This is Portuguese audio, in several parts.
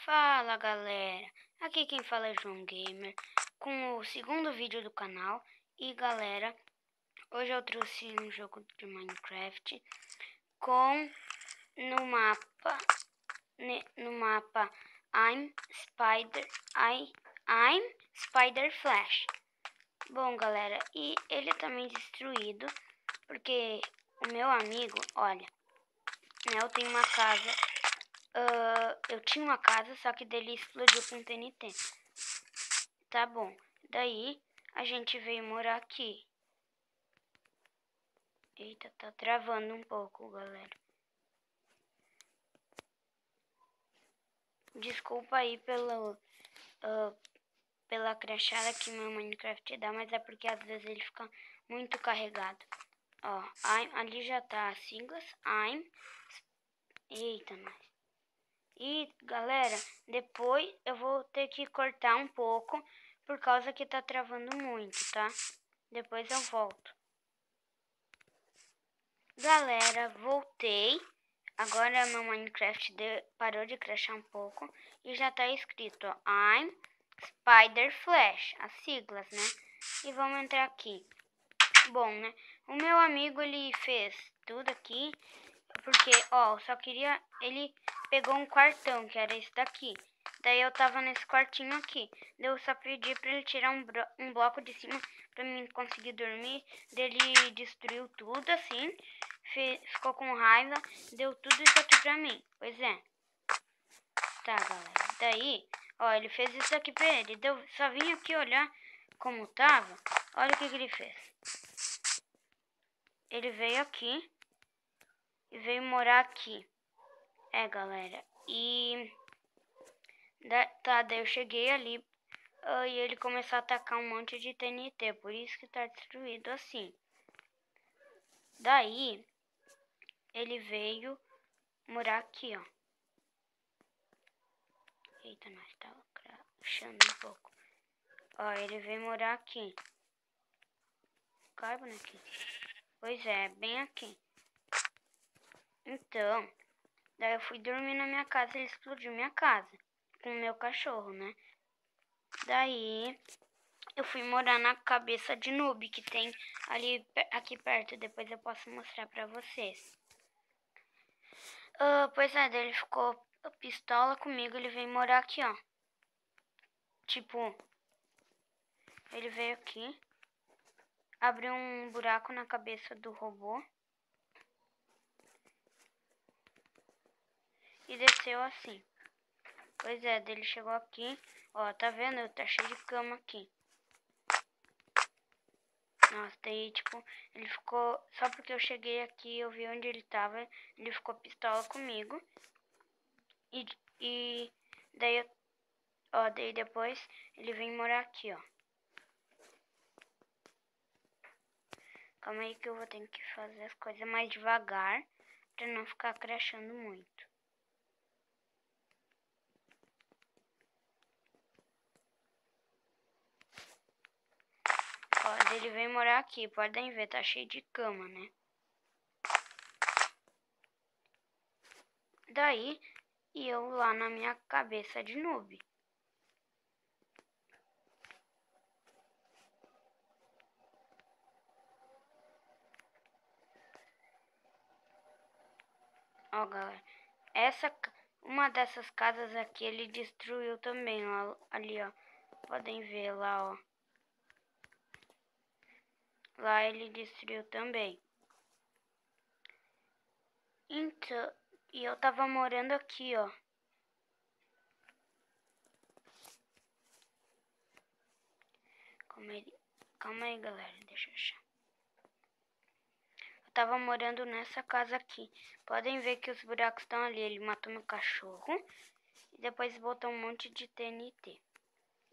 Fala galera, aqui quem fala é João Gamer com o segundo vídeo do canal. E galera, hoje eu trouxe um jogo de Minecraft com no mapa I'm Spider Flash. Bom galera, e ele tá meio destruído porque o meu amigo, olha, né, eu tenho uma casa. Eu tinha uma casa, só que dele explodiu com TNT. Tá bom. Daí a gente veio morar aqui. Eita, tá travando um pouco, galera. Desculpa aí pela crashada que meu Minecraft dá, mas é porque às vezes ele fica muito carregado. Ó, ali já tá as siglas. Eita, nós. E galera, depois eu vou ter que cortar um pouco por causa que tá travando muito, tá? Depois eu volto. Galera, voltei. Agora meu Minecraft parou de crashar um pouco e já tá escrito, ó, I'm Spider Flash, as siglas, né? E vamos entrar aqui. Bom, né? O meu amigo, ele fez tudo aqui porque, ó, só queria... Ele pegou um quartão, que era esse daqui. Daí eu tava nesse quartinho aqui. Daí eu só pedi pra ele tirar um bloco de cima pra mim conseguir dormir. Daí ele destruiu tudo, assim. Ficou com raiva. Deu tudo isso aqui pra mim. Pois é. Tá, galera. Daí, ó, ele fez isso aqui pra ele. Só vim aqui olhar como tava. Olha o que ele fez. Ele veio aqui e veio morar aqui. É, galera. E... daí eu cheguei ali e ele começou a atacar um monte de TNT. Por isso que tá destruído assim. Daí, ele veio morar aqui, ó. Eita, nós tava crashando um pouco. Ó, ele veio morar aqui. Cai, bonequinho. Pois é, bem aqui. Então, daí eu fui dormir na minha casa e ele explodiu minha casa. Com o meu cachorro, né? Daí, eu fui morar na cabeça de noob que tem ali aqui perto. Depois eu posso mostrar pra vocês. Pois é, daí ele ficou pistola comigo. Ele veio morar aqui, ó. Tipo, ele veio aqui, abriu um buraco na cabeça do robô e desceu assim. Pois é, daí ele chegou aqui. Ó, tá vendo? Tá cheio de cama aqui. Nossa, daí, tipo, ele ficou... Só porque eu cheguei aqui, eu vi onde ele tava, ele ficou pistola comigo. E daí, ó, daí depois ele vem morar aqui, ó. Calma aí que eu vou ter que fazer as coisas mais devagar pra não ficar crashando muito. Ó, daí ele vem morar aqui, podem ver, tá cheio de cama, né? Daí, eu lá na minha cabeça de noob. Ó, galera, uma dessas casas aqui ele destruiu também, ó, ali, ó. Podem ver lá, ó. Lá ele destruiu também. Então, e eu tava morando aqui, ó. Calma aí, galera, deixa eu achar. Eu tava morando nessa casa aqui. Podem ver que os buracos estão ali. Ele matou meu cachorro e depois botou um monte de TNT.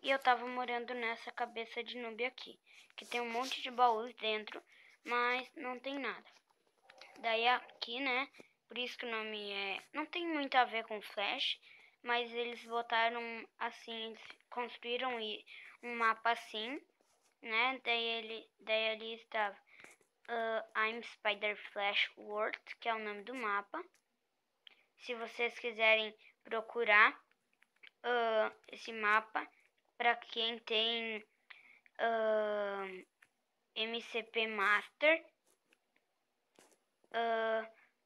E eu tava morando nessa cabeça de noob aqui, que tem um monte de baús dentro, mas não tem nada. Daí aqui, né, por isso que o nome não tem muito a ver com Flash, mas eles botaram assim, eles construíram um mapa assim, né, daí ali estava I'm Spider Flash World, que é o nome do mapa. Se vocês quiserem procurar, esse mapa para quem tem MCP Master.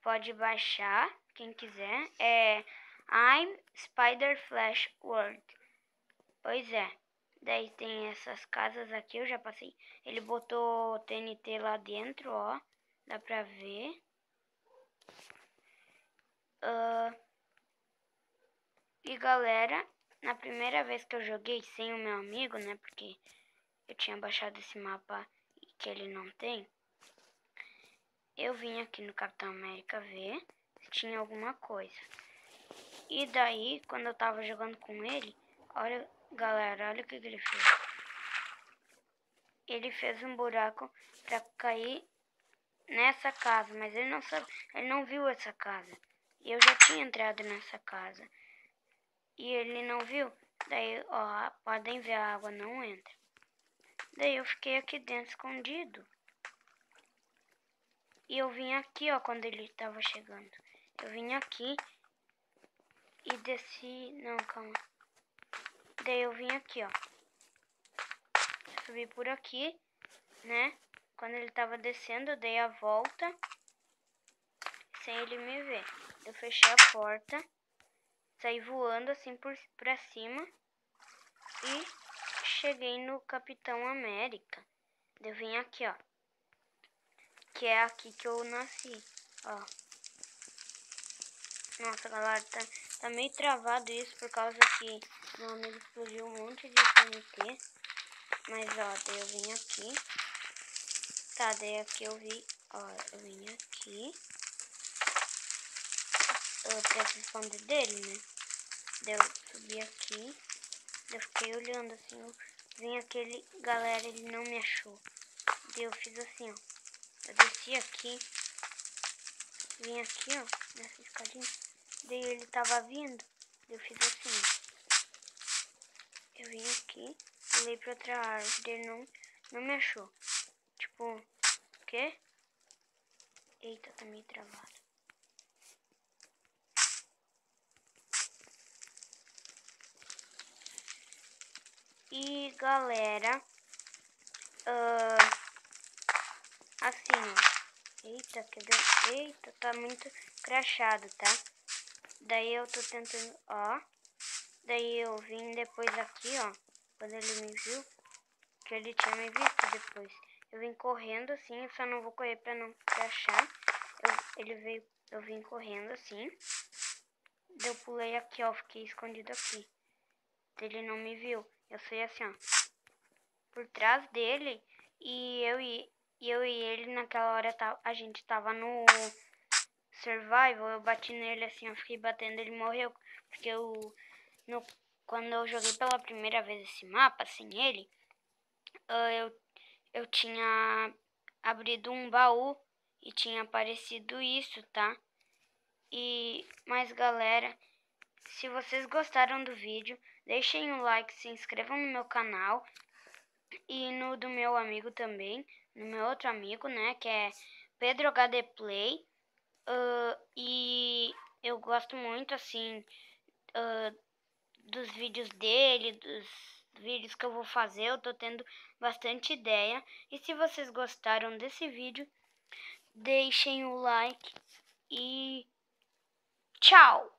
Pode baixar, quem quiser. É I'm Spider Flash World. Pois é. Daí tem essas casas aqui, eu já passei. Ele botou TNT lá dentro, ó. Dá pra ver. E galera, na primeira vez que eu joguei sem o meu amigo, né? Porque eu tinha baixado esse mapa que ele não tem. Eu vim aqui no Capitão América ver se tinha alguma coisa. E daí, quando eu tava jogando com ele, olha, galera, olha o que ele fez. Ele fez um buraco pra cair nessa casa, mas ele não sabe, ele não viu essa casa. E eu já tinha entrado nessa casa. E ele não viu. Daí, ó, podem ver, a água não entra. Daí eu fiquei aqui dentro escondido. E eu vim aqui, ó, quando ele tava chegando. Eu vim aqui e desci... Não, calma. Daí eu vim aqui, ó. Subi por aqui, né? Quando ele tava descendo, eu dei a volta. Sem ele me ver. Eu fechei a porta. Saí voando assim pra cima. E cheguei no Capitão América. Eu vim aqui, ó. Que é aqui que eu nasci, ó. Nossa, galera, tá meio travado isso por causa que meu amigo explodiu um monte de TNT. Mas, ó, daí eu vim aqui. Tá, daí aqui eu vi, ó, eu vim aqui. Eu preciso esconder dele, né? Daí eu subi aqui. Daí eu fiquei olhando assim, vim aquele, galera, ele não me achou. Daí eu fiz assim, ó. Eu desci aqui. Vim aqui, ó, nessa escadinha. Daí ele tava vindo. Eu fiz assim. Eu vim aqui, pulei pra outra árvore. Ele não me achou. Tipo, o quê? Eita, tá meio travado. E galera, assim, ó. Eita, eita, tá muito crachado, tá? Daí eu tô tentando, ó. Daí eu vim depois aqui, ó. Quando ele me viu, que ele tinha me visto depois. Eu vim correndo assim, eu só não vou correr pra não crachar. Eu vim correndo assim. Daí eu pulei aqui, ó. Fiquei escondido aqui. Ele não me viu. Eu fui assim, ó. Por trás dele. E eu e ele naquela hora a gente tava no survival. Eu bati nele assim, eu fiquei batendo, ele morreu. Porque quando eu joguei pela primeira vez esse mapa, sem ele, eu tinha abrido um baú e tinha aparecido isso, tá? Mas galera, se vocês gostaram do vídeo, deixem um like, se inscrevam no meu canal e no do meu amigo também, no meu outro amigo, né, que é Pedro HD Play. E eu gosto muito, assim, dos vídeos dele, dos vídeos que eu vou fazer. Eu tô tendo bastante ideia. E se vocês gostaram desse vídeo, deixem o like e tchau!